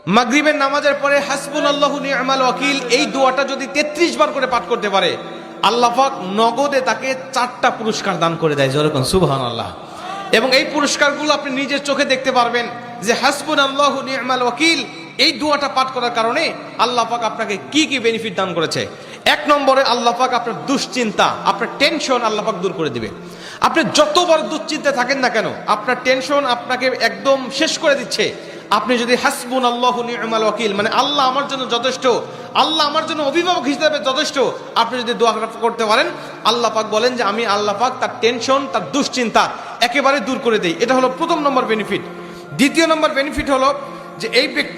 মাগরিবের নামাজের পরে হাসবুনাল্লাহু নি'মাল ওয়াকিল এই দোয়াটা যদি 33 বার করে পাঠ করতে পারে, আল্লাহ পাক নগদে তাকে 4টা পুরস্কার দান করে দেয়। যেরকম সুবহানাল্লাহ। এবং এই পুরস্কারগুলো আপনি নিজের চোখে দেখতে পারবেন যে হাসবুনাল্লাহু নি'মাল ওয়াকিল এই দোয়াটা পাঠ করার কারণে আল্লাহ পাক আপনাকে কি কি বেনিফিট দান করেছে। 1 নম্বরে আল্লাহ পাক আপনার দুশ্চিন্তা, আপনার টেনশন আল্লাহ পাক দূর করে দিবে। আপনি যত বড় দুশ্চিন্তায় থাকেন না কেন, আপনার টেনশন আপনাকে একদম শেষ করে দিচ্ছে। আপনি যদি হাসবুনাল্লাহু নি'মাল ওয়াকিল মানে আল্লাহ আমার জন্য যথেষ্ট, আল্লাহ আমার জন্য অভিভাবক হিসেবে যথেষ্ট, আপনি যদি দোয়া করতে পারেন, আল্লাহ পাক বলেন যে আমি আল্লাহ পাক তার টেনশন, তার দুশ্চিন্তা একেবারে দূর করে দেই। এটা হলো প্রথম নম্বর বেনিফিট। দ্বিতীয় নম্বর বেনিফিট হলো যে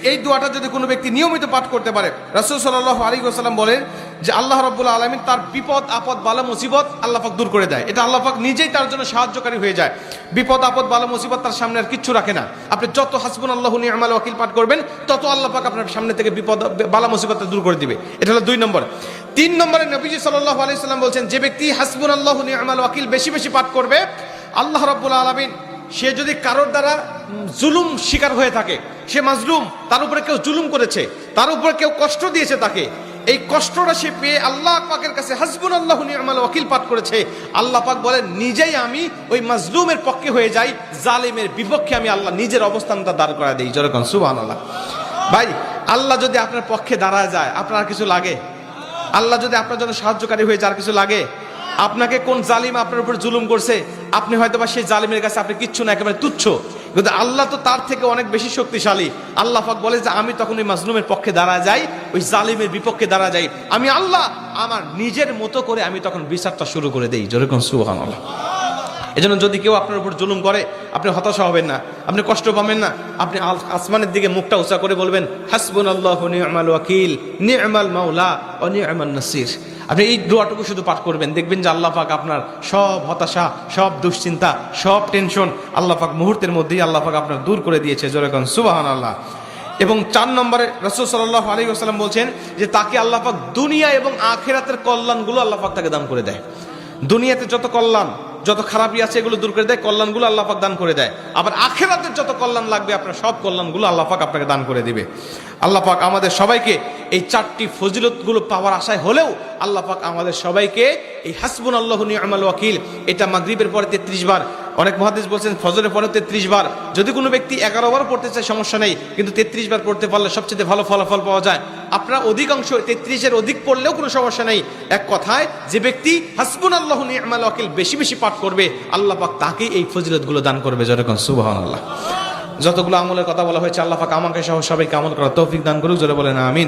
এই দোয়াটা যদি কোনো ব্যক্তি নিয়মিত পাঠ করতে পারে, রাসূল সাল্লাল্লাহু আলাইহি ওয়াসাল্লাম বলেন যে আল্লাহ রাব্বুল আলামিন তার বিপদ আপদ বালা মুসিবত আল্লাহ পাক দূর করে দেয়। এটা আল্লাহ পাক নিজেই তার জন্য সাহায্যকারী হয়ে যায়। বিপদ আপদ বালা মুসিবত তার সামনে আর কিচ্ছু রাখে না। আপনি যত হাসবুনাল্লাহু নি'মাল ওয়াকিল পাঠ করবেন, তত আল্লাহ পাক আপনার সামনে থেকে বিপদ বালা মুসিবত দূর করে দিবে। এটা হলো 2 নম্বর। 3 নম্বরে নবীজি সাল্লাল্লাহু আলাইহি ওয়াসাল্লাম বলছেন, যে ব্যক্তি হাসবুনাল্লাহু নি'মাল ওয়াকিল বেশি বেশি পাঠ করবে, আল্লাহ রাব্বুল আলামিন সে যদি কারোর দ্বারা জুলুম শিকার হয়ে থাকে, সে মাজলুম, তার উপরে কেউ জুলুম করেছে, তার উপরে কেউ কষ্ট দিয়েছে, তাকে এই কষ্টটা সে পেয়ে আল্লাহ পাকের কাছে হাসবুনাল্লাহু নি'মাল ওয়াকিল পাঠ করেছে, আল্লাহ পাক বলেন নিজেই আমি ওই মাজলুমের পক্ষে হয়ে যাই, জালিমের বিপক্ষে আমি আল্লাহ নিজের অবস্থানটা দাঁড় করা দেই। যেরকম সুবহানাল্লাহ। ভাই, আল্লাহ যদি আপনার পক্ষে দাঁড়ায় যায়, আপনার আর কিছু লাগে? আল্লাহ যদি আপনার জন্য সাহায্যকারী হয়ে যায়, আর কিছু লাগে? আপনাকে কোন জালিম আপনার উপর জুলুম করছে, আপনি হয়তো বা সেই জালিমের কাছে আপনি কিচ্ছু না, একেবারে তুচ্ছ, কিন্তু আল্লাহ তো তার থেকে অনেক বেশি শক্তিশালী। আল্লাহ পাক বলে যে আমি তখন ওই মাজলুমের পক্ষে দাঁড়া যাই, ওই জালিমের বিপক্ষে দাঁড়া যাই, আমি আল্লাহ আমার নিজের মতো করে আমি তখন বিচারটা শুরু করে দেই। যেরকম সুবহানাল্লাহ। এজন্য যদি কেউ আপনার উপর জুলুম করে, আপনি হতাশা হবেন না, আপনি কষ্ট পাবেন না, আপনি আসমানের দিকে মুখটা উঁচা করে বলবেন হাসবুনাল্লাহু নি'মাল ওয়াকিল নি'মাল মাওলা ওয়া নি'মান নাসির। আপনি এই দোয়াটুকু শুধু পাঠ করবেন, দেখবেন যে আল্লাহ পাক আপনার সব হতাশা, সব দুশ্চিন্তা, সব টেনশন আল্লাহ পাক মুহূর্তের মধ্যেই আল্লাহ পাক আপনার দূর করে দিয়েছে। যেরকম সুবহানাল্লাহ। এবং 4 নম্বরে রাসূল সাল্লাল্লাহু আলাইহি ওয়াসাল্লাম বলছেন যে তাকে আল্লাহ পাক দুনিয়া এবং আখিরাতের কল্যাণগুলো আল্লাহ পাক তাকে দান করে দেয়। দুনিয়াতে যত কল্যাণ, যত খারাপই আছে এগুলো দূর করে দেয়, কল্যাণগুলো আল্লাহ পাক দান করে দেয়। আবার আখিরাতের যত কল্যাণ লাগবে আপনার সব কল্যাণগুলো আল্লাহ পাক আপনাকে দান করে দিবে। আল্লাহ পাক আমাদের সবাইকে এই 4টি ফজিলতগুলো পাওয়ার আশায় হলেও আল্লাহ পাক আমাদের সবাইকে এই হাসবুনাল্লাহু নি'মাল ওয়াকিল এটা মাগরিবের পরে 33 বার, অনেক মুহাদ্দিস বলছেন ফজরের পরে 33 বার, যদি কোনো ব্যক্তি 11 বার পড়তে চায় সমস্যা নেই, কিন্তু 33 বার পড়তে পারলে সবচেয়ে ভালো ফলাফল পাওয়া যায়। আপনারা অধিকাংশ 33-এর অধিক পড়লেও কোনো সমস্যা নেই। এক কথায় যে ব্যক্তি হাসবুনাল্লাহু নি'মাল ওয়াকিল বেশি বেশি পাঠ করবে, আল্লাহ পাক তাকে এই ফজিলতগুলো দান করবে। যেরকম সুবহানাল্লাহ। যতগুলো আমলের কথা বলা হয়েছে, আল্লাহ পাক আমাকে সহ সবাইকে আমল করার তৌফিক দান করুক। জোরে বলেন আমিন।